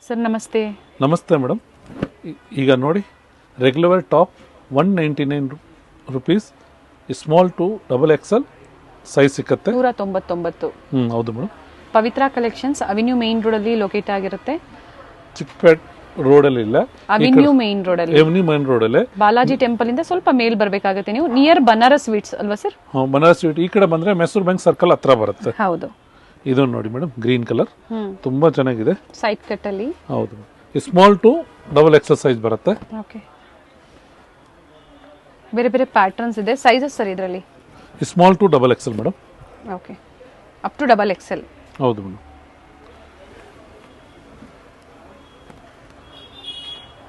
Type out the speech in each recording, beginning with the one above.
Sir ನಮಸ್ತೆ. ನಮಸ್ತೆ madam. ಈಗ ನೋಡಿ, regular top 199 rupees, small to XXL size ಸಿಕ್ಕತ್ತೆ. 199. ಹೌದು madam. Pavithra collections avenue main road ಅಲ್ಲಿ ಲೊಕೇಟ್ ಆಗಿರುತ್ತೆ. ಚಿಕ್ಕಪೇಟ್ ರೋಡಲ್ಲಿ ಇಲ್ಲ, ಅವೆನ್ಯೂ ಮೇನ್ ರೋಡ್ ಅಲ್ಲಿ. ಎವ್ನಿ ಮೇನ್ ರೋಡಲ್ಲೇ ಬಾಲಾಜಿ ಟೆಂಪಲ್ ಇಂದ ಸ್ವಲ್ಪ ಮೇಲ್ ಬರಬೇಕಾಗುತ್ತೆ ನೀವು. ನಿಯರ್ ಬನಾರಸ್ ಸ್ವೀಟ್ಸ್ ಅಲ್ವಾ ಸರ್? ಬನಾರಸ್ ಸ್ವೀಟ್ ಈ ಕಡೆ ಬಂದ್ರೆ ಮೈಸೂರು ಬ್ಯಾಂಕ್ ಸರ್ಕಲ್ ಹತ್ರ ಬರುತ್ತೆ. ಹೌದು. ಇದು ನೋಡಿ ಮೇಡಮ್, ಗ್ರೀನ್ ಕಲರ್ ತುಂಬಾ ಚೆನ್ನಾಗಿದೆ. ಸೈಡ್ ಕಟ್ ಅಲ್ಲಿ. ಹೌದು, ಸ್ಮಾಲ್ ಟು XXL ಸೈಜ್ ಬರುತ್ತೆ. ಓಕೆ. ಬೇರೆ ಬೇರೆ ಪ್ಯಾಟರ್ನ್ಸ್ ಇದೆ. ಸೈಜಸ್ ಸರ್ ಇದರಲ್ಲಿ? Small to XXL madam. Okay, up to XXL. ಹೌದು ಮೇಡಮ್.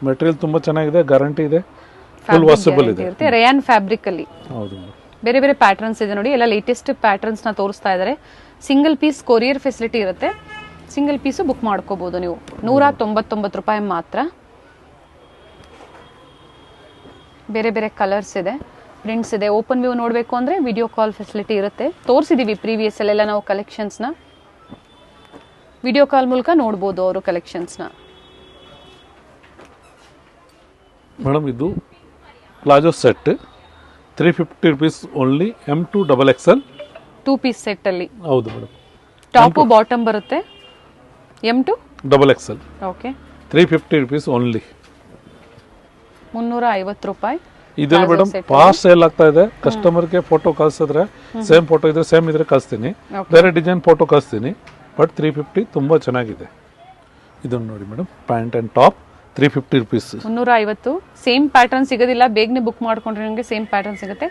ಮೆಟೀರಿಯಲ್ ತುಂಬಾ ಚೆನ್ನಾಗಿದೆ, ಗ್ಯಾರಂಟಿ ಇದೆ, ಫುಲ್ ವಾಷಬಲ್ ಇದೆ. ರೇಯಾನ್ ಫ್ಯಾಬ್ರಿಕ್ ಅಲ್ಲಿ. ಹೌದು ಮೇಡಮ್. ಬೇರೆ ಬೇರೆ ಪ್ಯಾಟರ್ನ್ಸ್ ಇದೆ ನೋಡಿ, ಎಲ್ಲ ಲೇಟೆಸ್ಟ್ ಪ್ಯಾಟರ್ನ್ಸ್ ನ ತೋರಿಸ್ತಾ ಇದ್ದಾರೆ. ಸಿಂಗಲ್ ಪೀಸ್ ಕೊರಿಯರ್ ಫೆಸಿಲಿಟಿ ಇರುತ್ತೆ. ಸಿಂಗಲ್ ಪೀಸು ಬುಕ್ ಮಾಡ್ಕೋಬಹುದು ನೀವು. 199 ರೂಪಾಯಿ ಮಾತ್ರ. ಬೇರೆ ಬೇರೆ ಕಲರ್ಸ್ ಇದೆ, ಪ್ರಿಂಟ್ಸ್ ಇದೆ. ಓಪನ್ ವ್ಯೂ ನೋಡಬೇಕು ಅಂದ್ರೆ ವಿಡಿಯೋ ಕಾಲ್ ಫೆಸಿಲಿಟಿ ಇರುತ್ತೆ. ತೋರಿಸಿದೀವಿ ಪ್ರೀವಿಯಸ್ ಅಲ್ಲೆಲ್ಲ ನಾವು ಕಲೆಕ್ಷನ್ಸ್ನ. ವಿಡಿಯೋ ಕಾಲ್ ಮೂಲಕ ನೋಡ್ಬೋದು ಅವರು ಕಲೆಕ್ಷನ್ಸ್ನ. ಮೇಡಮ್ ಇದು palazzo set 350 rupees only, M2 XXL 2 piece set ಅಲ್ಲಿ. ಹೌದು ಮೇಡಮ್. ಟಾಪ್ ಬಾಟಮ್ ಬರುತ್ತೆ. M2 XXL. Okay. 350 rupees only. 350 ರೂಪಾಯಿ. ಇದೆಲ್ಲ ಮೇಡಮ್ ಫಾಸ್ಟ್ ಸೇಲ್ ಆಗ್ತಾ ಇದೆ. ಕಸ್ಟಮರ್ಗೆ ಫೋಟೋ ಕಳ್ಸಿದ್ರೆ ಸೇಮ್ ಫೋಟೋ ಇದ್ರೆ ಸೇಮ್ ಇದ್ರೆ ಕಳಿಸ್ತೀನಿ, ಬೇರೆ ಡಿಸೈನ್ ಫೋಟೋ ಕಳಿಸ್ತೀನಿ. ಬಟ್ 350 ತುಂಬಾ ಚೆನ್ನಾಗಿದೆ. ಇದನ್ನು ನೋಡಿ madam, pant and top 350 rupees. 350. Same pattern ಸಿಗೋದಿಲ್ಲ, ಬೇಗನೆ ಬುಕ್ ಮಾಡ್ಕೊಂಡ್ರೆ ನಿಮಗೆ ಸೇಮ್ ಪ್ಯಾಟರ್ನ್ ಸಿಗುತ್ತೆ.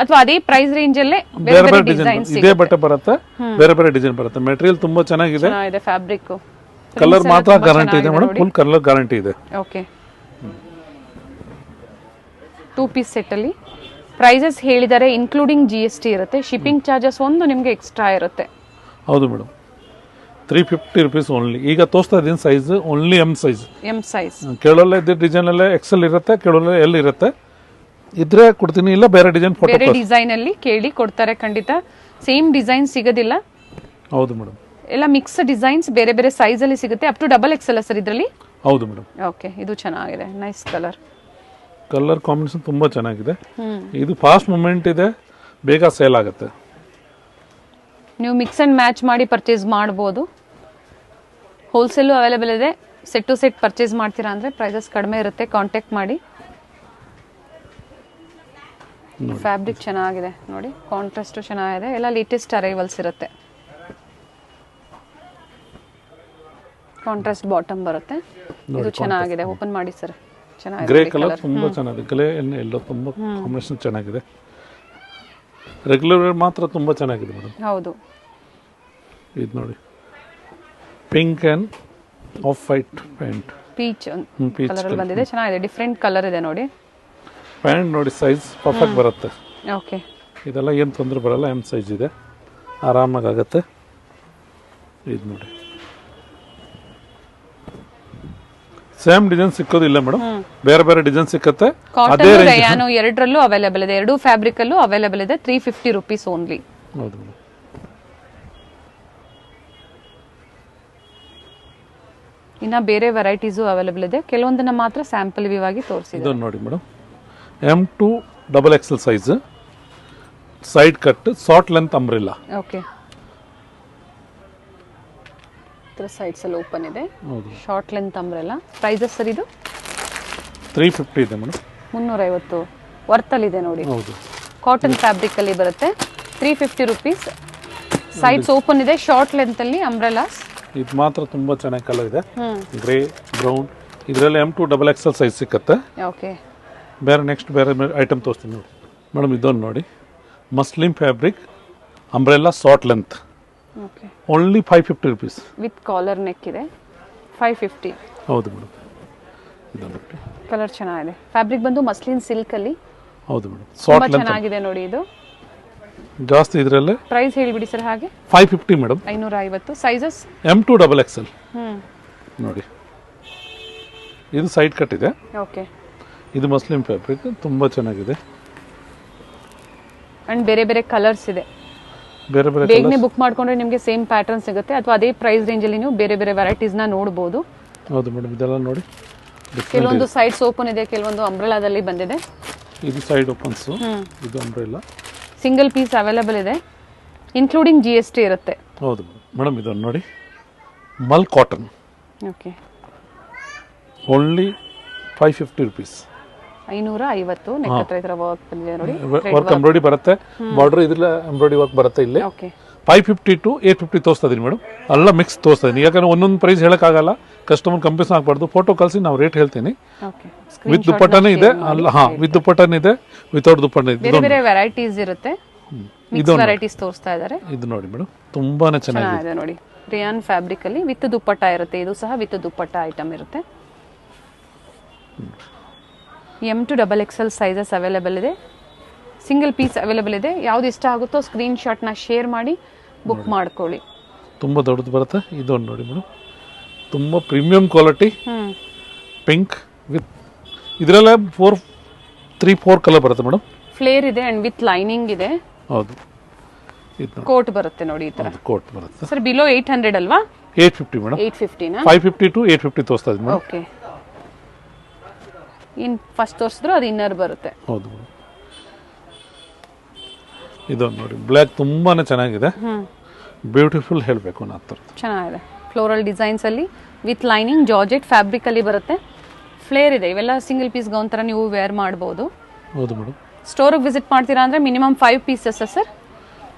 ಅಥವಾ ಅದೇ ಪ್ರೈಸ್ ರೇಂಜ್ ಅಲ್ಲೇ ಬೇರೆ ಬೇರೆ ಡಿಸೈನ್, ಇದೇ ಬಟ್ಟೆ ಬರುತ್ತೆ, ಬೇರೆ ಬೇರೆ ಡಿಸೈನ್ ಬರುತ್ತೆ. ಮೆಟೀರಿಯಲ್ ತುಂಬಾ ಚೆನ್ನಾಗಿದೆ, ಫ್ಯಾಬ್ರಿಕ್. ಕಲರ್ ಮಾತ್ರ ಗ್ಯಾರಂಟಿ ಇದೆ ಮೇಡಮ್, ಫುಲ್ ಕಲರ್ ಗ್ಯಾರಂಟಿ ಇದೆ. ಓಕೆ. 2 ಪೀಸ್ ಸೆಟ್ ಅಲ್ಲಿ ಪ್ರೈಸಸ್ ಹೇಳಿದರೆ ಇನ್ಕ್ಲೂಡಿಂಗ್ GST ಇರುತ್ತೆ. ಶಿಪ್ಪಿಂಗ್ ಚಾರ್ಜಸ್ ಒಂದು ನಿಮಗೆ ಎಕ್ಸ್ಟ್ರಾ ಇರುತ್ತೆ. ಹೌದು ಮೇಡಮ್. 350 rupees only. ಈಗ ತೋರಿಸ್ತಾ ಇದ್ದೀನಿ size only M size. M size. ಕೇಳೋಲ್ಲ ಇದ್ದ ಡಿಸೈನ್ ಅಲ್ಲೇ XL ಇರುತ್ತೆ, ಕೇಳೋಲ್ಲ L ಇರುತ್ತೆ. ಇದ್ರೆ ಕೊಡ್ತೀನಿ, ಇಲ್ಲ ಬೇರೆ ಡಿಸೈನ್ ಫೋಟೋ, ಬೇರೆ ಡಿಸೈನ್ ಅಲ್ಲಿ ಕೇಳಿ ಕೊಡ್ತಾರೆ ಖಂಡಿತ. ಸೇಮ್ ಡಿಸೈನ್ ಸಿಗೋದಿಲ್ಲ. ಹೌದು ಮೇಡಮ್. ಎಲ್ಲ ಮಿಕ್ಸ್ ಡಿಸೈನ್ಸ್ ಬೇರೆ ಬೇರೆ ಸೈಜ್ ಅಲ್ಲಿ ಸಿಗುತ್ತೆ. ಅಪ್ ಟು XXL ಸರ್ ಇದರಲ್ಲಿ. ಹೌದು ಮೇಡಮ್. ಓಕೆ, ಇದು ಚೆನ್ನಾಗಿದೆ, ನೈಸ್ ಕಲರ್. ಕಲರ್ ಕಾಂಬಿನೇಷನ್ ತುಂಬಾ ಚೆನ್ನಾಗಿದೆ. ಇದು ಫಾಸ್ಟ್ ಮೂವ್ಮೆಂಟ್ ಇದೆ, ಬೇಗ ಸೇಲ್ ಆಗುತ್ತೆ. ನೀವು ಮಿಕ್ಸ್ ಅಂಡ್ ಮ್ಯಾಚ್ ಮಾಡಿ ಪರ್ಚೇಸ್ ಮಾಡ್ಬೋದು. ಹೋಲ್ಸೇಲು ಅವೈಲೇಬಲ್ ಇದೆ. ಸೆಟ್ ಟು ಸೆಟ್ ಪರ್ಚೇಸ್ ಮಾಡ್ತೀರಾ ಅಂದರೆ ಪ್ರೈಸಸ್ ಕಡಿಮೆ ಇರುತ್ತೆ, ಕಾಂಟ್ಯಾಕ್ಟ್ ಮಾಡಿ. ಫ್ಯಾಬ್ರಿಕ್ ಚೆನ್ನಾಗಿದೆ ನೋಡಿ, ಕಾಂಟ್ರಾಸ್ಟ್ ಚೆನ್ನಾಗಿದೆ, ಎಲ್ಲ ಲೇಟೆಸ್ಟ್ ಅರೈವಲ್ಸ್ ಇರುತ್ತೆ. ಕಾಂಟ್ರಾಸ್ಟ್ ಬಾಟಮ್ ಬರುತ್ತೆ. ಇದು ಚೆನ್ನಾಗಿದೆ, ಓಪನ್ ಮಾಡಿ ಸರ್. ಚೆನ್ನಾಗಿದೆ. ಗ್ರೇ ಕಲರ್ ತುಂಬಾ ಚೆನ್ನಾಗಿದೆ, ಗ್ರೇ ಎಲ್ಲೋ ತುಂಬಾ ಕಾಂಬಿನೇಷನ್ ಚೆನ್ನಾಗಿದೆ. ರೆಗ್ಯುಲರ್ ಮಾತ್ರ ತುಂಬಾ ಚೆನ್ನಾಗಿದೆ ಮೇಡಮ್. ಹೌದು. ಇದು ನೋಡಿ, pink and of white pant, peach colour ಅಲ್ಲಿ ಬಂದಿದೆ, ಚೆನ್ನಾಗಿದೆ. ಡಿಫರೆಂಟ್ ಕಲರ್ ಇದೆ ನೋಡಿ. ಪ್ಯಾಂಟ್ ನೋಡಿ, ಸೈಜ್ ಪರ್ಫೆಕ್ಟ್ ಬರುತ್ತೆ. ಓಕೆ. ಇದೆಲ್ಲ ಏನು ತೊಂದರೆ ಬರಲ್ಲ, M ಸೈಜ್ ಇದೆ, ಆರಾಮಾಗಿ ಆಗುತ್ತೆ. ಇದು ನೋಡಿ, ಸೇಮ್ ಡಿಸೈನ್ ಸಿಕ್ಕೋದಿಲ್ಲ ಮೇಡಮ್, ಬೇರೆ ಬೇರೆ ಡಿಸೈನ್ ಸಿಕ್ಕತ್ತೆ. ಕಾಟನ್ ರೇಯಾನ್ ಎರಡರಲ್ಲೂ ಅವೈಲೇಬಲ್ ಇದೆ, ಎರಡು ಫ್ಯಾಬ್ರಿಕ್ ಅಲ್ಲೂ ಅವೈಲೇಬಲ್ ಇದೆ. 350 ರುಪೀಸ್ ಓನ್ಲಿ. ಹೌದು. ಇನ್ನ ಬೇರೆ ವೆರೈಟೀಸು ಅವೈಲೇಬಲ್ ಇದೆ, ಕೆಲವೊಂದನ್ನ ಮಾತ್ರ ಸ್ಯಾಂಪಲ್ ವ್ಯೂ ಆಗಿ ತೋರಿಸಿದೆ. ಇದನ್ನು ನೋಡಿ madam, M2 XXL size, side cut, short length umbrella. Okay. Sides ಅಲ್ಲಿ ಓಪನ್ ಇದೆ. ಹೌದು. Short length umbrella. Prices sir ಇದು 350 ಇದೆ ಮೇಡಮ್. 350 ವರ್ತ್ ಅಲ್ಲಿ ಇದೆ ನೋಡಿ. ಹೌದು. ಕಾಟನ್ ಫ್ಯಾಬ್ರಿಕ್ ಅಲ್ಲಿ ಬರುತ್ತೆ. 350 ರುಪೀಸ್. ಸೈಡ್ಸ್ ಓಪನ್ ಇದೆ, ಶಾರ್ಟ್ ಲೆಂತ್ ಅಲ್ಲಿ ಅಂಬ್ರೆಲಾಸ್. ಇದು ಮಾತ್ರ ತುಂಬಾ ಚೆನ್ನಾಗಿ ಕಲರ್ ಇದೆ, ಗ್ರೇ ಬ್ರೌನ್. ಇದರಲ್ಲಿ M2 XXL ಸೈಜ್ ಸಿಕ್ಕತ್ತೆ. ಓಕೆ. ಬೇರೆ ನೆಕ್ಸ್ಟ್ ಬೇರೆ ಐಟಮ್ ತೋರಿಸ್ತೀನಿ ನೋಡಿ ಮೇಡಮ್. ಇದೊಂದು ನೋಡಿ, muslin fabric umbrella short length. Okay. Only 550 rupees. With collar neck ಇದೆ. 550. ಹೌದು ಮೇಡಮ್. ಇದೊಂದು ಕಲರ್ ಚೆನ್ನಾಗಿದೆ. ಫ್ಯಾಬ್ರಿಕ್ ಬಂದು ಮಸ್ಲಿನ್ ಸಿಲ್ಕ್ ಅಲ್ಲಿ. ಹೌದು ಮೇಡಮ್. ಶಾರ್ಟ್ ಲೆಂತ್ ಚೆನ್ನಾಗಿದೆ ನೋಡಿ. ಇದು ಜಾಸ್ತಿ ಇದರಲ್ಲೇ. ಪ್ರೈಸ್ ಹೇಳಿಬಿಡಿ ಸರ್ ಹಾಗೆ. 550 ಮೇಡಮ್. 550. ಸೈಜಸ್ M2 XXL ನೋಡಿ. ಇದು ಸೈಡ್ ಕಟ್ ಇದೆ. ಓಕೆ. ಇದು ಮಸ್ಲಿನ್ ಫ್ಯಾಬ್ರಿಕ್, ತುಂಬಾ ಚೆನ್ನಾಗಿದೆ. ಅಂಡ್ ಬೇರೆ ಬೇರೆ ಕಲರ್ಸ್ ಇದೆ. ಬೇರೆ ಬೇಗನೆ ಬುಕ್ ಮಾಡ್ಕೊಂಡ್ರೆ ನಿಮಗೆ ಸೇಮ್ ಪ್ಯಾಟರ್ನ್ ಸಿಗುತ್ತೆ, ಅಥವಾ ಅದೇ ಪ್ರೈಸ್ ರೇಂಜ್ ಅಲ್ಲಿ ನೀವು ಬೇರೆ ಬೇರೆ ವೆರೈಟೀಸ್ ನ ನೋಡಬಹುದು. ಹೌದು ಮೇಡಮ್, ಇದೆಲ್ಲ ನೋಡಿ ಕೆಲವೊಂದು ಸೈಡ್ಸ್ ಓಪನ್ ಇದೆ, ಕೆಲವೊಂದು ಅಂಬ್ರೆಲಾದಲ್ಲಿ ಬಂದಿದೆ. ಇದು ಸೈಡ್ ಓಪನ್ಸು, ಇದು ಅಂಬ್ರೆಲಾ. ಸಿಂಗಲ್ ಪೀಸ್ ಅವೈಲೇಬಲ್ ಇದೆ, ಇನ್ಕ್ಲೂಡಿಂಗ್ GST ಇರುತ್ತೆ. ಹೌದು ಮೇಡಮ್, ಇದನ್ನು ನೋಡಿ mul cotton. Okay, only 550 rupees. 550. Neck ಹತ್ರ ಈ ಥರ ವರ್ಕ್ ಬಂದಿದೆ ನೋಡಿ, ವರ್ಕ್ ಎಂಬ್ರಾಯ್ಡಿ ಬರುತ್ತೆ, ಬಾರ್ಡರ್ ಇದ್ರಲ್ಲ ಎಂಬ್ರಾಯ್ಡಿ ವರ್ಕ್ ಬರುತ್ತೆ ಇಲ್ಲಿ. ಓಕೆ, 550 to 850 ತೋರಿಸ್ತಾ ಇದೀನಿ ಮೇಡಮ್, ಎಲ್ಲ ಮಿಕ್ಸ್ ತೋರಿಸ್ತಾ ಇದೀನಿ. ಯಾಕಂದ್ರೆ ಒಂದೊಂದು ಪ್ರೈಸ್ ಹೇಳೋಕ್ಕಾಗಲ್ಲ, ಕಸ್ಟಮರ್ ಕಂಪೇಸ್ ಆಗಬಾರ್ದು. ಫೋಟೋ ಕಳಿಸಿ ನಾವು ರೇಟ್ ಹೇಳ್ತೀನಿ. ಓಕೆ, ವಿತ್ ದುಪ್ಪಟ್ಟನೇ ಇದೆ, ಅಲ್ಲ ವಿತ್ ದುಪ್ಪಟ್ಟನೇ ಇದೆ, ವಿತೌಟ್ ದುಪ್ಪಟ್ಟನೇ ಇದೆ. ಬೇರೆ ಬೇರೆ ವೆರೈಟೀಸ್ ಇರುತ್ತೆ, ಮಿಕ್ಸ್ ವೆರೈಟೀಸ್ ತೋರಿಸ್ತಾ ಇದ್ದಾರೆ. ಇದು ನೋಡಿ ಮೇಡಮ್, ತುಂಬಾನೇ ಚೆನ್ನಾಗಿದೆ ನೋಡಿ. ರಿಯಾನ್ ಫ್ಯಾಬ್ರಿಕ್ ಅಲ್ಲಿ ವಿತ್ ದುಪ್ಪಟ್ಟ ಇರುತ್ತೆ, ಇದು ಸಹ ವಿತ್ ದುಪ್ಪಟ್ಟ ಐಟಮ್ ಇರುತ್ತೆ. M to XXL sizes available ಇದೆ, ಸಿಂಗಲ್ ಪೀಸ್ ಅವೈಲೇಬಲ್ ಇದೆ. ಯಾವ್ದು ಇಷ್ಟ ಆಗುತ್ತೋ ಸ್ಕ್ರೀನ್ ಶಾಟ್ನ ಶೇರ್ ಮಾಡಿ ಬುಕ್ ಮಾಡ್ಕೊಳ್ಳಿ. ತುಂಬ ದೊಡ್ಡದು ಬರುತ್ತೆ. ಇದೊಂದು ನೋಡಿ ಮೇಡಮ್, ತುಂಬ ಪ್ರೀಮಿಯಂ ಕ್ವಾಲಿಟಿ, ಪಿಂಕ್ ವಿತ್ ಇದರಲ್ಲೇ 3-4 ಕಲರ್ ಬರುತ್ತೆ ಮೇಡಮ್. ಫ್ಲೇರ್ ಇದೆ ಅಂಡ್ ವಿತ್ ಲೈನಿಂಗ್ ಇದೆ. ಹೌದು, ಕೋಟ್ ಬರುತ್ತೆ ನೋಡಿ, ಈ ತರ ಕೋಟ್ ಬರುತ್ತೆ. ಸರ್ ಬಿಲೋ 800 ಅಲ್ವಾ? 850 ಮೇಡಮ್. 850 ನಾ? 550 to 850 ತೋರಿಸ್ತಾ ಇದ್ದೀನಿ ಮೇಡಮ್. ಓಕೆ, ಇನ್ ಫಸ್ಟ್ ತೋರಿಸಿದ್ರು ಅದು ಇನ್ನರ್ ಬರುತ್ತೆ. ಹೌದು ಮೇಡಮ್, ಇದೊಂದು ನೋಡಿ ಬ್ಲ್ಯಾಕ್ ತುಂಬಾನೇ ಚೆನ್ನಾಗಿದೆ, ಬ್ಯೂಟಿಫುಲ್ ಹೇಳಬೇಕು ಅನ್ನೋ ಥರದ್ದು ಚೆನ್ನಾಗಿದೆ. ಫ್ಲೋರಲ್ ಡಿಸೈನ್ಸ್ ಅಲ್ಲಿ ವಿತ್ ಲೈನಿಂಗ್ ಜಾರ್ಜೆಟ್ ಫ್ಯಾಬ್ರಿಕ್ ಅಲ್ಲಿ ಬರುತ್ತೆ. ಫ್ಲೇರ್ ಇದೆ, ಇವೆಲ್ಲ ಸಿಂಗಲ್ ಪೀಸ್ ಗೌನ್ ತರ ನೀವು ವೇರ್ ಮಾಡಬಹುದು. ಹೌದು ಮೇಡಮ್. ಸ್ಟೋರ್ಗೆ ವಿಸಿಟ್ ಮಾಡ್ತೀರಾ ಅಂದ್ರೆ minimum 5 pieces sir?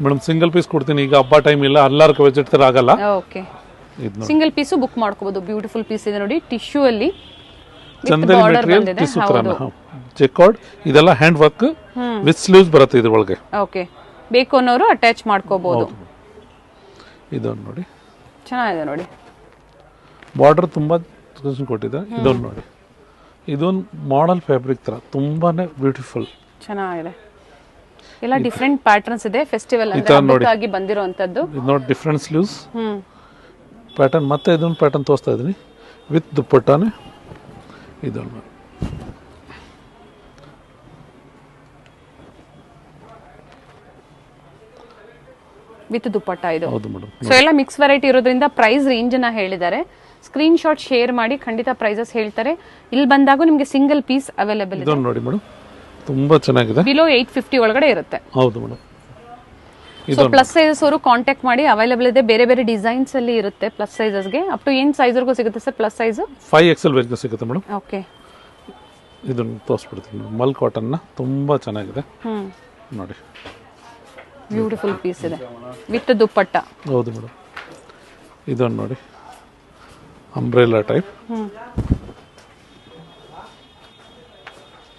Madam single piece ಕೊಡ್ತೀನಿ, ಈಗ ಹಬ್ಬ ಟೈಮ್ ಇಲ್ಲ, ಎಲ್ಲರಿಗೂ ವಿಸಿಟ್ ತರ ಆಗಲ್ಲ. ಓಕೆ, ಸಿಂಗಲ್ ಪೀಸು ಬುಕ್ ಮಾಡ್ಕೋಬಹುದು. ಬ್ಯೂಟಿಫುಲ್ ಪೀಸ್ ಇದೆ ನೋಡಿ, ಟಿಶ್ಯೂ ಅಲ್ಲಿ ಚಂದೇರಿ ಮೆಟೀರಿಯಲ್, ಟಿಶ್ಯೂ ತರ ಚೆಕ್ಔಟ್, ಇದೆಲ್ಲ ಹ್ಯಾಂಡ್ ವರ್ಕ್ ವಿತ್ ಸ್ಲೀವ್ಸ್ ಬರುತ್ತೆ ಇದ್ರ ಒಳಗೆ. ಓಕೆ, ಬೇಕು ಅನ್ನೋರು ಅಟ್ಯಾಚ್ ಮಾಡ್ಕೋಬಹುದು. ಇದೊಂದು ನೋಡಿ ಚೆನ್ನಾಗಿದೆ ನೋಡಿ, ಬಾರ್ಡರ್ ತುಂಬಾ ಕೊಟ್ಟಿದೆ. ಇದೊಂದು ನೋಡಿ, ಇದೊಂದು ಮಾಡೆಲ್ ಫ್ಯಾಬ್ರಿಕ್ ತರ ತುಂಬಾನೇ ಬ್ಯೂಟಿಫುಲ್ ಚೆನ್ನಾಗಿದೆ. ಎಲ್ಲ ಡಿಫರೆಂಟ್ ಪ್ಯಾಟರ್ನ್ಸ್ ಇದೆ, ಫೆಸ್ಟಿವಲ್ ಅಂದ್ರೆ ಬಂದಿರುವಂತದ್ದು. ಇದು ನೋಡಿ ಡಿಫರೆಂಟ್ ಸ್ಲೀವ್ಸ್ ಪ್ಯಾಟರ್ನ್. ಮತ್ತೆ ಇದೊಂದು ಪ್ಯಾಟರ್ನ್ ತೋರಿಸ್ತಾ ಇದೀನಿ ವಿತ್ ದುಪ್ಪಟ್ಟಾನೆ. ಇದೊಂದು ವಿತ್ ದುಪ್ಪಟ್ಟ ಇದು. ಹೌದು ಮೇಡಮ್. ಸೊ ಎಲ್ಲ ಮಿಕ್ಸ್ ವೆರೈಟಿ ಇರೋದ್ರಿಂದ ಪ್ರೈಸ್ ರೇಂಜ್ ನ ಹೇಳಿದ್ದಾರೆ. ಸ್ಕ್ರೀನ್ ಶಾಟ್ ಶೇರ್ ಮಾಡಿ, ಖಂಡಿತ ಪ್ರೈಸಸ್ ಹೇಳ್ತಾರೆ. ಇಲ್ಲಿ ಬಂದಾಗ ನಿಮಗೆ ಸಿಂಗಲ್ ಪೀಸ್ ಅವೈಲೇಬಲ್ ಇದೆ. ಇದೊಂದು ನೋಡಿ ಮೇಡಮ್, ತುಂಬಾ ಚೆನ್ನಾಗಿದೆ. ಬಿಲೋ 850 ಒಳಗಡೆ ಇರುತ್ತೆ. ಹೌದು ಮೇಡಮ್. ಸೊ ಪ್ಲಸ್ ಸೈಜಸ್ ಅವರು ಕಾಂಟ್ಯಾಕ್ಟ್ ಮಾಡಿ, ಅವೈಲೇಬಲ್ ಇದೆ. ಬೇರೆ ಬೇರೆ ಡಿಸೈನ್ಸ್ ಅಲ್ಲಿ ಇರುತ್ತೆ ಪ್ಲಸ್ ಸೈಜಸ್ಗೆ. ಅಪ್ ಟು ಏನ್ ಸೈಜ್ ವರ್ಗೂ ಸಿಗುತ್ತೆ ಸರ್ ಪ್ಲಸ್ ಸೈಜ್? 5XL ವರೆಗೂ ಸಿಗುತ್ತೆ ಮೇಡಮ್. ಓಕೆ, ಇದನ್ನು ತೋರಿಸ್ಬಿಡ್ತೀನಿ. ಮಲ್ ಕಾಟನ್ ನ ತುಂಬಾ ಚೆನ್ನಾಗಿದೆ ನೋಡಿ, ಬ್ಯೂಟಿಫುಲ್ ಪೀಸ್ ಇದೆ ವಿತ್ ದುಪ್ಪಟ್ಟ. ಹೌದು ಮೇಡಮ್. ಇದೊಂದು ನೋಡಿ ಅಂಬ್ರೆಲಾ ಟೈಪ್,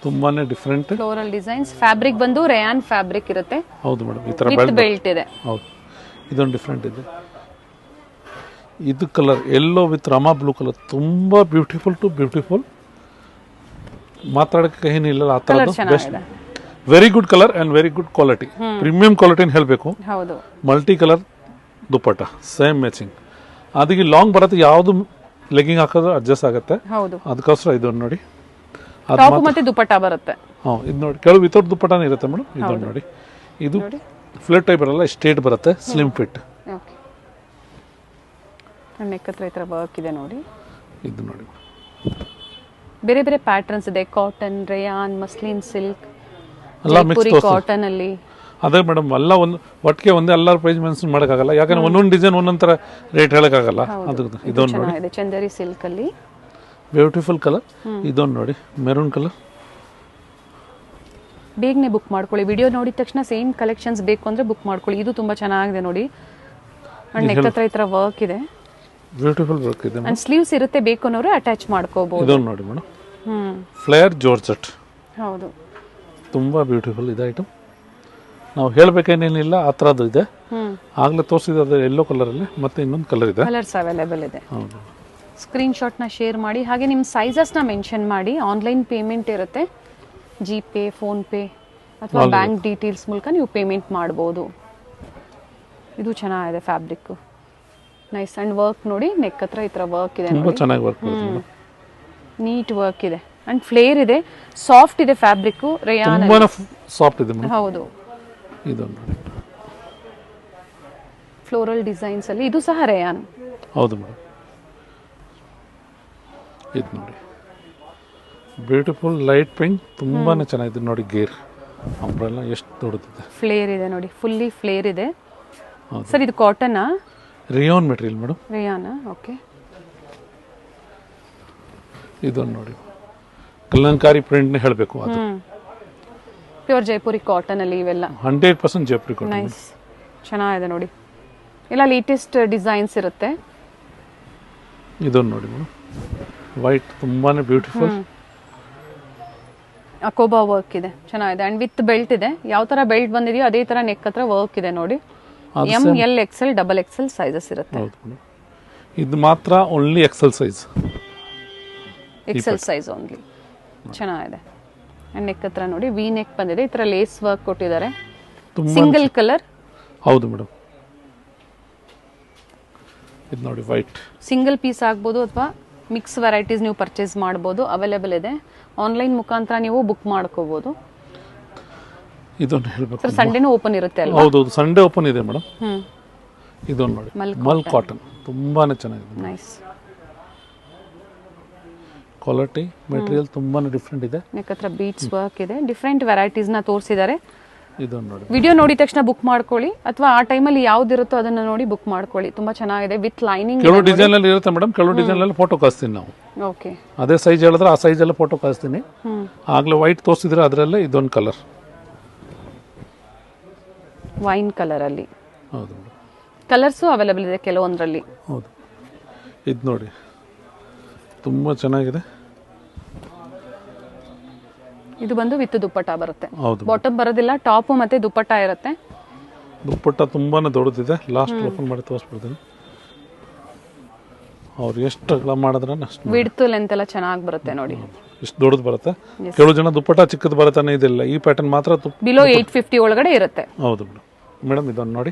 ತುಂಬಾನೇ ಡಿಫರೆಂಟ್ ಫ್ಲೋರಲ್ ಡಿಸೈನ್ಸ್. ಫ್ಯಾಬ್ರಿಕ್ ಬಂದು ರೇಯಾನ್ ಫ್ಯಾಬ್ರಿಕ್ ಇರುತ್ತೆ. ಹೌದು ಮೇಡಮ್, ಈ ತರ ಬೆಲ್ಟ್ ಇದೆ. ಹೌದು, ಇದೊಂದು ಡಿಫರೆಂಟ್ ಇದೆ. ಇದು colour yellow with Rama blue colour, ತುಂಬಾ ಬ್ಯೂಟಿಫುಲ್ ಟು ಬ್ಯೂಟಿಫುಲ್. ಮಾತಾಡಕ್ಕೆ ಏನಿಲ್ಲ ಆ ಥರದ್ದು. Best, very good colour and very good quality, premium quality ಅಂತ ಹೇಳಬೇಕು. ಹೌದು, ಮಲ್ಟಿ ಕಲರ್ ದುಪ್ಪಟ್ಟ, ಸೇಮ್ ಮ್ಯಾಚಿಂಗ್. ಅದಕ್ಕೆ ಲಾಂಗ್ ಬರುತ್ತೆ, ಯಾವುದು ಲೆಗ್ಗಿಂಗ್ ಹಾಕೋದು ಅಡ್ಜಸ್ಟ್ ಆಗುತ್ತೆ. ಹೌದು, ಅದಕ್ಕೋಸ್ಕರ ಇದೊಂದು ನೋಡಿ. ಟಾಪ್ ಮತ್ತೆ ದುಪ್ಪಟ್ಟ ಬರುತ್ತೆ. ಇದು ನೋಡಿ, ಕೆಳಗೆ ವಿತೌಟ್ ದುಪ್ಪಟ್ಟನೇ ಇರುತ್ತೆ ಮೇಡಮ್. ಇದೊಂದು ನೋಡಿ, ಇದು ಫ್ಲೇಟ್ ಟೈಪ್ ಬರಲ್ಲ, ಸ್ಟ್ರೇಟ್ ಬರುತ್ತೆ, ಸ್ಲಿಮ್ ಫಿಟ್. ಓಕೆ, ನೆಕ್ ಹತ್ರ ಈ ಥರ ವರ್ಕ್ ಇದೆ ನೋಡಿ. ಇದು ನೋಡಿ, ಬೇರೆ ಬೇರೆ ಪ್ಯಾಟರ್ನ್ಸ್ ಇದೆ. ಕಾಟನ್, ರೇಯಾನ್, ಮಸ್ಲಿನ್, ಸಿಲ್ಕ್, ಎಲ್ಲ ಮಿಕ್ಸ್ ಕಾಟನ್ ಅಲ್ಲಿ. ಅದೇ ಮೇಡಮ್, ಎಲ್ಲ ಒಂದು ಒಟ್ಟಿಗೆ ಒಂದೇ ಎಲ್ಲರ ಪ್ರೈಸ್ ಮೆನ್ಷನ್ ಮಾಡೋಕ್ಕಾಗಲ್ಲ, ಯಾಕಂದ್ರೆ ಒಂದೊಂದು ಡಿಸೈನ್ ಒಂದೊಂದು ಥರ ರೇಟ್ ಹೇಳೋಕ್ಕಾಗಲ್ಲ. ಅದು ಇದೊಂದು ನೋಡಿ, ಚಂದೇರಿ ಸಿಲ್ಕ್ ಅಲ್ಲಿ ಬ್ಯೂಟಿಫುಲ್ ಕಲರ್. ಇದೊಂದು ನೋಡಿ, ಮೆರೂನ್ ಕಲರ್. ಬೇಗನೆ ಬುಕ್ ಮಾಡ್ಕೊಳ್ಳಿ. ವಿಡಿಯೋ ನೋಡಿದ ತಕ್ಷಣ ಸೇಮ್ ಕಲೆಕ್ಷನ್ಸ್ ಬೇಕು ಅಂದ್ರೆ ಬುಕ್ ಮಾಡ್ಕೊಳ್ಳಿ. ಇದು ತುಂಬಾ ಚೆನ್ನಾಗಿದೆ ನೋಡಿ, ನೆಕ್ ಹತ್ರ ಈ ತರ ವರ್ಕ್ ಇದೆ, ಬ್ಯೂಟಿಫುಲ್ ವರ್ಕ್ ಇದೆ. ಅಂಡ್ ಸ್ಲೀವ್ಸ್ ಇರುತ್ತೆ, ಬೇಕು ಅನ್ನೋರು ಅಟ್ಯಾಚ್ ಮಾಡ್ಕೋಬಹುದು. ಇದೊಂದು ನೋಡಿ ಮೇಡಮ್, ಫ್ಲೇರ್ ಜಾರ್ಜೆಟ್. ಹೌದು, ತುಂಬಾ ಬ್ಯೂಟಿಫುಲ್ ಇದೆ ಐಟಮ್. ನಾವು ಹೇಳ್ಬೇಕೇನೇನಿಲ್ಲ, ಆ ಥರದ್ದು ಇದೆ. ಆಗ್ಲೇ ತೋರಿಸಿದ ಯೆಲ್ಲೋ ಕಲರ್ ಅಲ್ಲಿ, ಮತ್ತೆ ಇನ್ನೊಂದು ಕಲರ್ ಇದೆ. ಕಲರ್ಸ್ ಅವೈಲೇಬಲ್ ಇದೆ. ಹೌದು, ಸ್ಕ್ರೀನ್ ಶಾಟ್ನ ಶೇರ್ ಮಾಡಿ, ಹಾಗೆ ನಿಮ್ಮ ಸೈಜಸ್ನ ಮೆನ್ಷನ್ ಮಾಡಿ. ಆನ್ಲೈನ್ ಪೇಮೆಂಟ್ ಇರುತ್ತೆ, ಜಿಪೇ, ಫೋನ್ಪೇ ಅಥವಾ ಬ್ಯಾಂಕ್ ಡೀಟೇಲ್ಸ್ ಮೂಲಕ ನೀವು ಪೇಮೆಂಟ್ ಮಾಡ್ಬೋದು. ಇದು ಚೆನ್ನಾಗಿದೆ ಫ್ಯಾಬ್ರಿಕ್, ನೈಸ್. ಅಂಡ್ ವರ್ಕ್ ನೋಡಿ, ನೆಕ್ ಹತ್ರ ಈ ಥರ ವರ್ಕ್ ಇದೆ, ತುಂಬಾ ಚೆನ್ನಾಗಿ ವರ್ಕ್ ಮಾಡುತ್ತೆ, ನೀಟ್ ವರ್ಕ್ ಇದೆ ಅಂಡ್ ಫ್ಲೇರ್ ಇದೆ, ಸಾಫ್ಟ್ ಇದೆ ಫ್ಯಾಬ್ರಿಕ್. ರೇಯಾನ್ ತುಂಬಾನೇ ಸಾಫ್ಟ್ ಇದೆ ಮೇಡಮ್. ಹೌದು, ಇದೊಂದು ಫ್ಲೋರಲ್ ಡಿಸೈನ್ಸ್ ಅಲ್ಲಿ, ಇದು ಸಹ ರೇಯಾನ್. ಹೌದು ಮೇಡಮ್. ಇದು ನೋಡಿ ಬ್ಯೂಟಿಫುಲ್ ಲೈಟ್ ಪಿಂಕ್ ತುಂಬಾನೇ ಚೆನ್ನಾಗಿದೆ ನೋಡಿ. ಗೇರ್ ಅಂಬ್ರೆಲ್ಲ ಎಷ್ಟು ದೊಡ್ಡದಿದೆ. ಫ್ಲೇರ್ ಇದೆ ನೋಡಿ, ಫುಲ್ಲಿ ಫ್ಲೇರ್ ಇದೆ ಸರ್. ಇದು ಕಾಟನಾ? Rayon material madam. ರಿಯಾನಾ? ಓಕೆ. ಇದನ್ನು ನೋಡಿ ಕಲಂಕಾರಿ ಪ್ರಿಂಟ್ ಹೇಳಬೇಕು, ಅದು ಪ್ಯೂರ್ ಜೈಪುರಿ ಕಾಟನ್ ಅಲ್ಲಿ ಇವೆಲ್ಲ 100% ಜೈಪುರಿ ಕಾಟನ್. ನೈಸ್, ಚೆನ್ನಾಗಿದೆ ನೋಡಿ. ಎಲ್ಲ ಲೇಟೆಸ್ಟ್ ಡಿಸೈನ್ಸ್ ಇರುತ್ತೆ. ಇದನ್ನು ನೋಡಿ ಮೇಡಮ್, ವೈಟ್ ತುಂಬಾನೇ ಬ್ಯೂಟಿಫುಲ್. ಅಕೋಬಾ ವರ್ಕ್ ಇದೆ, ಚೆನ್ನಾಗಿದೆ. ಅಂಡ್ ವಿತ್ ಬೆಲ್ಟ್ ಇದೆ. ಯಾವ ತರ ಬೆಲ್ಟ್ ಬಂದಿದೆಯೋ ಅದೇ ತರ ನೆಕ್ ಹತ್ರ ವರ್ಕ್ ಇದೆ ನೋಡಿ. M, L, XL, XXL sizes ಇರುತ್ತೆ. ಹೌದು ಮೇಡಮ್. ಇದು ಮಾತ್ರ only XL size. XL size only. ಚೆನ್ನಾಗಿದೆ. ಅಂಡ್ ನೆಕ್ ಹತ್ರ ನೋಡಿ ವಿ ನೆಕ್ ಬಂದಿದೆ. ಈ ತರ ಲೇಸ್ ವರ್ಕ್ ಕೊಟ್ಟಿದ್ದಾರೆ. Single colour. ಹೌದು ಮೇಡಮ್. ಇದು ನೋಡಿ ವೈಟ್. ಸಿಂಗಲ್ ಪೀಸ್ ಆಗ್ಬೋದು ಅಥವಾ ಮಿಕ್ಸ್ ವೆರೈಟೀಸ್ ನೀವು ಪರ್ಚೇಸ್ ಮಾಡ್ಬೋದು. ಅವೈಲೇಬಲ್ ಇದೆ. ಆನ್ಲೈನ್ ಮುಖಾಂತರ ನೀವು ಬುಕ್ ಮಾಡ್ಕೋಬಹುದು. ಇದನ್ನು ಹೇಳಬೇಕು ಸರ್, ಸಂಡೇನೂ ಓಪನ್ ಇರುತ್ತೆ ಅಲ್ವಾ? ಹೌದು, ಸಂಡೇ ಓಪನ್ ಇದೆ ಮೇಡಮ್. ಇದನ್ನು ನೋಡಿ ಮಲ್ ಕಾಟನ್ ತುಂಬಾನೇ ಚೆನ್ನಾಗಿದೆ. ನೈಸ್. ಕ್ವಾಲಿಟಿ ಮೆಟೀರಿಯಲ್ ತುಂಬಾನೇ ಡಿಫ್ರೆಂಟ್ ಇದೆ. ನೆಕ್ ಹತ್ರ ಬೀಟ್ಸ್ ವರ್ಕ್ ಇದೆ. ಡಿಫ್ರೆಂಟ್ ವೆರೈಟೀಸ್ ನ ತೋರಿಸಿದ್ದಾರೆ. ಇದನ್ನು ನೋಡಿ ವಿಡಿಯೋ ನೋಡಿದ ತಕ್ಷಣ ಬುಕ್ ಮಾಡ್ಕೊಳ್ಳಿ, ಅಥವಾ ಆ ಟೈಮಲ್ಲಿ ಯಾವ್ದಿರುತ್ತೋ ಅದನ್ನ ನೋಡಿ ಬುಕ್ ಮಾಡ್ಕೊಳ್ಳಿ. ತುಂಬಾ ಚೆನ್ನಾಗಿದೆ. With lining. ಕೆಲವು ಡಿಸೈನ್ ಅಲ್ಲಿ ಇರುತ್ತೆ ಮೇಡಮ್, ಕೆಲವು ಡಿಸೈನ್ ಅಲ್ಲಿ ಫೋಟೋ ಕಳಿಸ್ತೀನಿ ನಾವು. ಓಕೆ. ಅದೇ ಸೈಜ್ ಹೇಳಿದ್ರೆ ಆ ಸೈಜ್ ಎಲ್ಲ ಫೋಟೋ ಕಳಿಸ್ತೀನಿ. ಆಗ್ಲೇ ವೈಟ್ ತೋರಿಸಿದ್ರೆ ಅದರಲ್ಲೇ ಇದೊಂದು ಕಲರ್, ವೈನ್ ಕಲರ್ ಅಲ್ಲಿ. ಹೌದು ಮೇಡಮ್. ಕಲರ್ಸು ಅವೈಲೇಬಲ್ ಇದೆ ಕೆಲವೊಂದರಲ್ಲಿ. ಹೌದು. ಇದು ನೋಡಿ ತುಂಬಾ ಚೆನ್ನಾಗಿದೆ. ಇದು ಬಂದು ವಿತ್ ದುಪ್ಪಟ್ಟ ಬರುತ್ತೆ. ಹೌದು. ಬಾಟಮ್ ಬರೋದಿಲ್ಲ, ಟಾಪ್ ಮತ್ತೆ ದುಪ್ಪಟ್ಟ ಇರುತ್ತೆ. ದುಪ್ಪಟ್ಟ ತುಂಬಾನೇ ದೊಡ್ಡದಿದೆ. ಲಾಸ್ಟ್ ಓಪನ್ ಮಾಡಿ ತೋರಿಸ್ಬಿಡ್ತೀನಿ. ಅವ್ರು ಎಷ್ಟು ಅಗಲ ಮಾಡಿದ್ರೆ ಅಷ್ಟು ವಿಡ್ತ್ ಲೆಂತ್ ಎಲ್ಲ ಚೆನ್ನಾಗಿ ಬರುತ್ತೆ ನೋಡಿ. ಇಷ್ಟು ದೊಡ್ಡದು ಬರುತ್ತೆ. ಕೆಲವು ಜನ ದುಪ್ಪಟ್ಟ ಚಿಕ್ಕದು ಬರುತ್ತಾನೆ, ಇದಿಲ್ಲ. ಈ ಪ್ಯಾಟರ್ನ್ ಮಾತ್ರ ಬಿಲೋ 850 ಒಳಗಡೆ ಇರುತ್ತೆ. ಹೌದು ಮೇಡಮ್. ಮೇಡಮ್ ಇದನ್ನು ನೋಡಿ,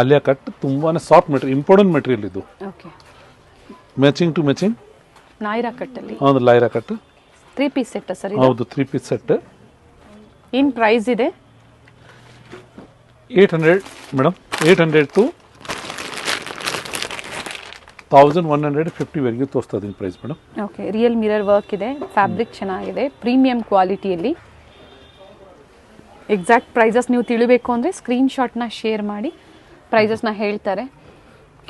ಆಲಿಯಾ ಕಟ್ ತುಂಬಾನೇ ಸಾಫ್ಟ್ ಮೆಟೀರಿಯಲ್, ಇಂಪಾರ್ಟೆಂಟ್ ಮೆಟೀರಿಯಲ್ ಇದು. Okay. Matching to matching. Naira cut ಅಲ್ಲಿ. ಹೌದು, Lyra cut 3 piece set sir. ಹೌದು, 3 ಪೀಸ್ ಸೆಟ್. ಏನ್ ಪ್ರೈಸ್ ಇದೆ? 800 ಮೇಡಮ್. 800 to 1150 ವರೆಗೆ ತೋರಿಸ್ತಾ ಇದೀನಿ price madam. Okay. Real mirror work ಇದೆ. ಫ್ಯಾಬ್ರಿಕ್ ಚೆನ್ನಾಗಿದೆ, ಪ್ರೀಮಿಯಂ ಕ್ವಾಲಿಟಿಯಲ್ಲಿ. ಎಕ್ಸಾಕ್ಟ್ ಪ್ರೈಸಸ್ ನೀವು ತಿಳಿಬೇಕು ಅಂದರೆ ಸ್ಕ್ರೀನ್ಶಾಟ್ನ ಶೇರ್ ಮಾಡಿ ಪ್ರೈಸಸ್ನ ಹೇಳ್ತಾರೆ.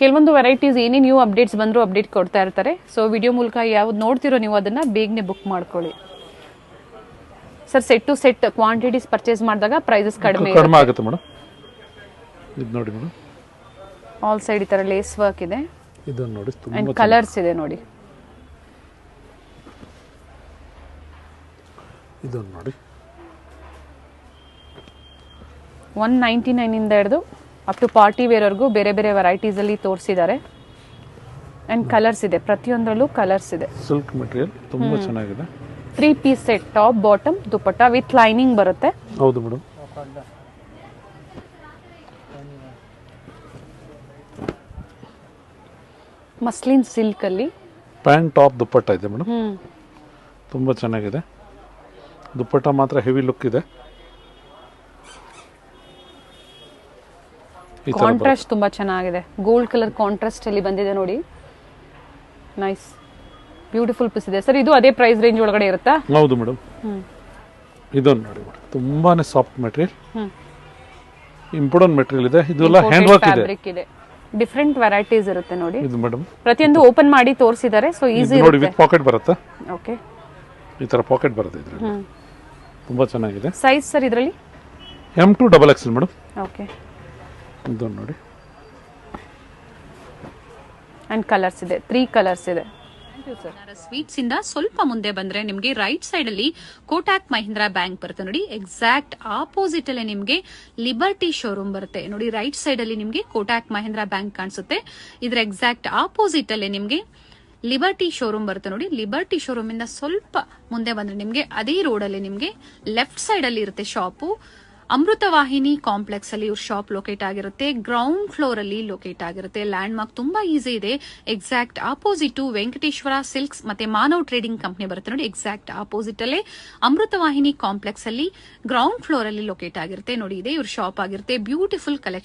ಕೆಲವೊಂದು ವೆರೈಟೀಸ್ ಏನೇ ನ್ಯೂ ಅಪ್ಡೇಟ್ಸ್ ಬಂದರೂ ಅಪ್ಡೇಟ್ ಕೊಡ್ತಾ ಇರ್ತಾರೆ. ಸೊ ವಿಡಿಯೋ ಮೂಲಕ ಯಾವ್ದು ನೋಡ್ತಿರೋ ನೀವು ಅದನ್ನು ಬೇಗನೆ ಬುಕ್ ಮಾಡ್ಕೊಳ್ಳಿ sir. Set to set quantities purchase ಮಾಡಿದಾಗ ಪ್ರೈಸಸ್ ಕಡಿಮೆ ಆಗುತ್ತೆ ಮೇಡಮ್. ಇದು ನೋಡಿ ಮೇಡಮ್, ಆಲ್ ಸೈಡ್ ಈ ಥರ ಲೇಸ್ ವರ್ಕ್ ಇದೆ. ಇದನ್ನು ನೋಡಿ, ಅಂಡ್ ಕಲರ್ಸ್ ಇದೆ ನೋಡಿ. ಇದನ್ನು ನೋಡಿ, 199 ಇಂದ ಹಿಡಿದು ಅಪ್ ಟು ಪಾರ್ಟಿ ವೇರ್ವರೆಗೂ ಬೇರೆ ಬೇರೆ ವೆರೈಟೀಸ್ ಅಲ್ಲಿ ತೋರಿಸಿದ್ದಾರೆ. ಅಂಡ್ ಕಲರ್ಸ್ ಇದೆ, ಪ್ರತಿಯೊಂದರಲ್ಲೂ ಕಲರ್ಸ್ ಇದೆ. ಸಿಲ್ಕ್ ಮೆಟೀರಿಯಲ್ ತುಂಬಾ ಚೆನ್ನಾಗಿದೆ. 3 piece set, top bottom dupatta with lining ಬರುತ್ತೆ. ಹೌದು ಮೇಡಮ್. ಮಸ್ಲಿನ್ ಸಿಲ್ಕ್ ಅಲ್ಲಿ ಪ್ಯಾಂಟ್ ಟಾಪ್ ದುಪ್ಪಟ್ಟ ಇದೆ ಮೇಡಮ್. ತುಂಬಾ ಚೆನ್ನಾಗಿದೆ. ದುಪ್ಪಟ್ಟ ಮಾತ್ರ ಹೆವಿ ಲುಕ್ ಇದೆ. ಕಾಂಟ್ರಾಸ್ಟ್ ತುಂಬಾ ಚೆನ್ನಾಗಿದೆ. ಗೋಲ್ಡ್ ಕಲರ್ ಕಾಂಟ್ರಾಸ್ಟ್ ಅಲ್ಲಿ ಬಂದಿದೆ ನೋಡಿ. ನೈಸ್, ಬ್ಯೂಟಿಫುಲ್ ಪೀಸ್ ಇದೆ ಸರ್. ಇದು ಅದೇ ಪ್ರೈಸ್ ರೇಂಜ್ ಒಳಗಡೆ ಇರುತ್ತಾ? ಹೌದು ಮೇಡಮ್. ಇದನ್ನು ನೋಡಿ ಮೇಡಮ್, ತುಂಬಾನೇ ಸಾಫ್ಟ್ ಮೆಟೀರಿಯಲ್, ಇಂಪಾರ್ಟೆಂಟ್ ಮೆಟೀರಿಯಲ್ ಇದೆ. ಇದೆಲ್ಲ ಹ್ಯಾಂಡ್ ವರ್ಕ್ ಇದೆ. ಡಿಫರೆಂಟ್ ವೆರೈಟೀಸ್ ಇರುತ್ತೆ ನೋಡಿ. ಇದು ಮೇಡಮ್ ಪ್ರತಿಯೊಂದು ಓಪನ್ ಮಾಡಿ ತೋರಿಸಿದ್ದಾರೆ. ಸೊ ಈಸಿ ನೋಡಿ, ವಿತ್ ಪಾಕೆಟ್ ಬರುತ್ತೆ. ಓಕೆ. ಈ ತರ ಪಾಕೆಟ್ ಬರುತ್ತೆ ಇದರಲ್ಲಿ. ತುಂಬಾ ಚೆನ್ನಾಗಿದೆ. ಸೈಜ್ ಸರ್ ಇದರಲ್ಲಿ M to XXL madam. Okay. ಇದನ್ನು ನೋಡಿ. ಅಂಡ್ ಕಲರ್ಸ್ ಇದೆ, 3 ಕಲರ್ಸ್ ಇದೆ. ಸ್ವೀಟ್ಸ್ ಇಂದ ಸ್ವಲ್ಪ ಮುಂದೆ ಬಂದ್ರೆ ನಿಮ್ಗೆ ರೈಟ್ ಸೈಡ್ ಅಲ್ಲಿ ಕೋಟಾಕ್ ಮಹೀಂದ್ರಾ ಬ್ಯಾಂಕ್ ಬರುತ್ತೆ ನೋಡಿ. ಎಕ್ಸಾಕ್ಟ್ ಆಪೋಸಿಟ್ ಅಲ್ಲೇ ನಿಮ್ಗೆ ಲಿಬರ್ಟಿ ಶೋರೂಮ್ ಬರುತ್ತೆ ನೋಡಿ. ರೈಟ್ ಸೈಡ್ ಅಲ್ಲಿ ನಿಮ್ಗೆ ಕೋಟಾಕ್ ಮಹೀಂದ್ರಾ ಬ್ಯಾಂಕ್ ಕಾಣಿಸುತ್ತೆ. ಇದ್ರ ಎಕ್ಸಾಕ್ಟ್ ಆಪೋಸಿಟ್ ಅಲ್ಲೇ ನಿಮ್ಗೆ ಲಿಬರ್ಟಿ ಶೋರೂಮ್ ಬರುತ್ತೆ ನೋಡಿ. ಲಿಬರ್ಟಿ ಶೋರೂಮ್ ಇಂದ ಸ್ವಲ್ಪ ಮುಂದೆ ಬಂದ್ರೆ ನಿಮ್ಗೆ ಅದೇ ರೋಡ್ ಅಲ್ಲಿ ನಿಮ್ಗೆ ಲೆಫ್ಟ್ ಸೈಡ್ ಅಲ್ಲಿ ಇರುತ್ತೆ ಶಾಪು. ಅಮೃತವಾಹಿನಿ ಕಾಂಪ್ಲೆಕ್ಸ್ ಅಲ್ಲಿ ಇವ್ರ ಶಾಪ್ ಲೊಕೇಟ್ ಆಗಿರುತ್ತೆ. ಗ್ರೌಂಡ್ ಫ್ಲೋರ್ ಅಲ್ಲಿ ಲೊಕೇಟ್ ಆಗಿರುತ್ತೆ. ಲ್ಯಾಂಡ್ ಮಾರ್ಕ್ ತುಂಬಾ ಈಸಿ ಇದೆ. ಎಕ್ಸಾಕ್ಟ್ ಆಪೋಸಿಟ್ ವೆಂಕಟೇಶ್ವರ ಸಿಲ್ಕ್ಸ್ ಮತ್ತೆ ಮಾನವ್ ಟ್ರೇಡಿಂಗ್ ಕಂಪನಿ ಬರುತ್ತೆ ನೋಡಿ. ಎಕ್ಸಾಕ್ಟ್ ಆಪೋಸಿಟ್ ಅಲ್ಲೇ ಅಮೃತವಾಹಿನಿ ಕಾಂಪ್ಲೆಕ್ಸ್ ಅಲ್ಲಿ ಗ್ರೌಂಡ್ ಫ್ಲೋರ್ ಅಲ್ಲಿ ಲೊಕೇಟ್ ಆಗಿರುತ್ತೆ ನೋಡಿ. ಇದೆ ಇವ್ರ ಶಾಪ್ ಆಗಿರುತ್ತೆ. Beautiful collection